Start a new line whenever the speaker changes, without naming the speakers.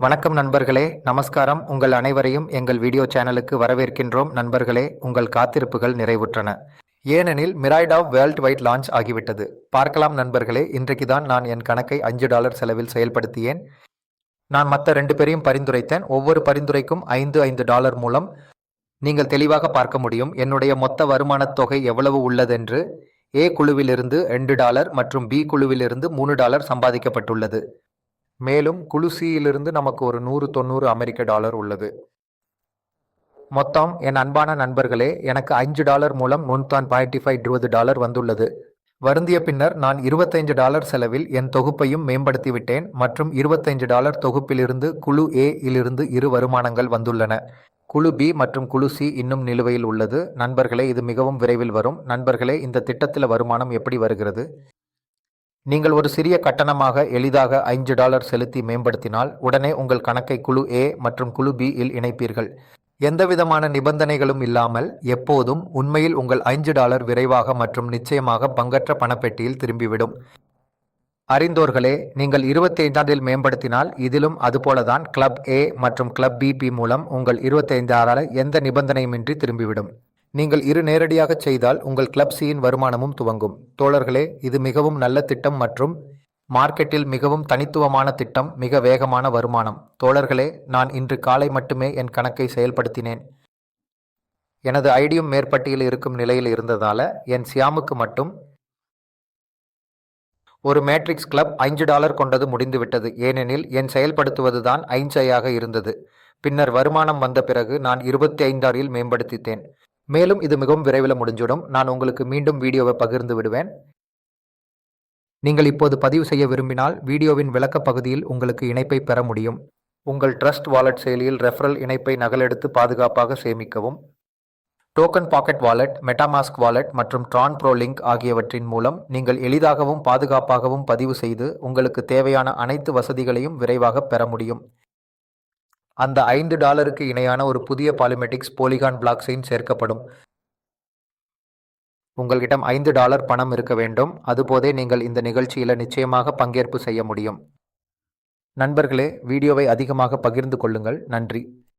வணக்கம் நண்பர்களே, நமஸ்காரம். உங்கள் அனைவரையும் எங்கள் வீடியோ சேனலுக்கு வரவேற்கின்றோம். நண்பர்களே, உங்கள் காத்திருப்புகள் நிறைவுற்றன. ஏனெனில் மிராய்டாவ் வேர்ல்ட் வைட் லான்ச் ஆகிவிட்டது. பார்க்கலாம் நண்பர்களே, இன்றைக்கு தான் நான் என் கணக்கை $5 செலவில் செயல்படுத்தியேன். நான் மற்ற 2 பேரையும் பரிந்துரைத்தேன். ஒவ்வொரு பரிந்துரைக்கும் $5 மூலம் நீங்கள் தெளிவாக பார்க்க முடியும் என்னுடைய மொத்த வருமானத் தொகை எவ்வளவு உள்ளதென்று. ஏ குழுவிலிருந்து $2 மற்றும் பி குழுவிலிருந்து $3 சம்பாதிக்கப்பட்டுள்ளது. மேலும் குழு சியிலிருந்து நமக்கு ஒரு 190 அமெரிக்க டாலர் உள்ளது. மொத்தம் என் அன்பான நண்பர்களே, எனக்கு $5 மூலம் $1.25 வந்துள்ளது. வருந்திய பின்னர் நான் $25 செலவில் என் தொகுப்பையும் மேம்படுத்திவிட்டேன் மற்றும் $25 தொகுப்பிலிருந்து குழு ஏ இலிருந்து 2 வருமானங்கள் வந்துள்ளன. குழு பி மற்றும் குழு சி இன்னும் நிலுவையில் உள்ளது. நண்பர்களே, இது மிகவும் விரைவில் வரும். நண்பர்களே, இந்த திட்டத்தில் வருமானம் எப்படி வருகிறது? நீங்கள் ஒரு சிறிய கட்டணமாக எளிதாக $5 செலுத்தி மேம்படுத்தினால் உடனே உங்கள் கணக்கை குழு ஏ மற்றும் குழு பி இல் இணைப்பீர்கள். எந்தவிதமான நிபந்தனைகளும் இல்லாமல் எப்போதும். உண்மையில் உங்கள் $5 விரைவாக மற்றும் நிச்சயமாக பங்கற்ற பணப்பெட்டியில் திரும்பிவிடும். அறிந்தோர்களே, நீங்கள் 25 மேம்படுத்தினால் இதிலும் அதுபோலதான் கிளப் ஏ மற்றும் கிளப் பி மூலம் உங்கள் $25 எந்த நிபந்தனையுமின்றி திரும்பிவிடும். நீங்கள் நேரடியாக செய்தால் உங்கள் கிளப் சியின் வருமானமும் துவங்கும். தோழர்களே, இது மிகவும் நல்ல திட்டம் மற்றும் மார்க்கெட்டில் மிகவும் தனித்துவமான திட்டம். மிக வேகமான வருமானம். தோழர்களே, நான் இன்று காலை மட்டுமே என் கணக்கை செயல்படுத்தினேன். எனது ஐடியும் மேற்பட்டியில் இருக்கும் நிலையில் இருந்ததால என் சியாமுக்கு மட்டும் ஒரு மேட்ரிக்ஸ் கிளப் $5 கொண்டது முடிந்துவிட்டது. ஏனெனில் என் செயல்படுத்துவதுதான் 5 இருந்தது. பின்னர் வருமானம் வந்த பிறகு நான் 25 மேம்படுத்தித்தேன். மேலும் இது மிகவும் விரைவில் முடிஞ்சிடும். நான் உங்களுக்கு மீண்டும் வீடியோவை பகிர்ந்து விடுவேன். நீங்கள் இப்போது பதிவு செய்ய விரும்பினால் வீடியோவின் விளக்க பகுதியில் உங்களுக்கு இணைப்பை பெற முடியும். உங்கள் ட்ரஸ்ட் வாலெட் செயலியில் ரெஃபரல் இணைப்பை நகலெடுத்து பாதுகாப்பாக சேமிக்கவும். Token pocket wallet, MetaMask wallet மற்றும் ட்ரான் ப்ரோ லிங்க் ஆகியவற்றின் மூலம் நீங்கள் எளிதாகவும் பாதுகாப்பாகவும் பதிவு செய்து உங்களுக்கு தேவையான அனைத்து வசதிகளையும் விரைவாக பெற முடியும். அந்த $5க்கு இணையான ஒரு புதிய பாலிமெட்டிக்ஸ் போலிகான் பிளாக் செயின் சேர்க்கப்படும். உங்களிடம் $5 பணம் இருக்க வேண்டும். அதுபோதே நீங்கள் இந்த நிகழ்ச்சியில் நிச்சயமாக பங்கேற்பு செய்ய முடியும். நண்பர்களே, வீடியோவை அதிகமாக பகிர்ந்து கொள்ளுங்கள். நன்றி.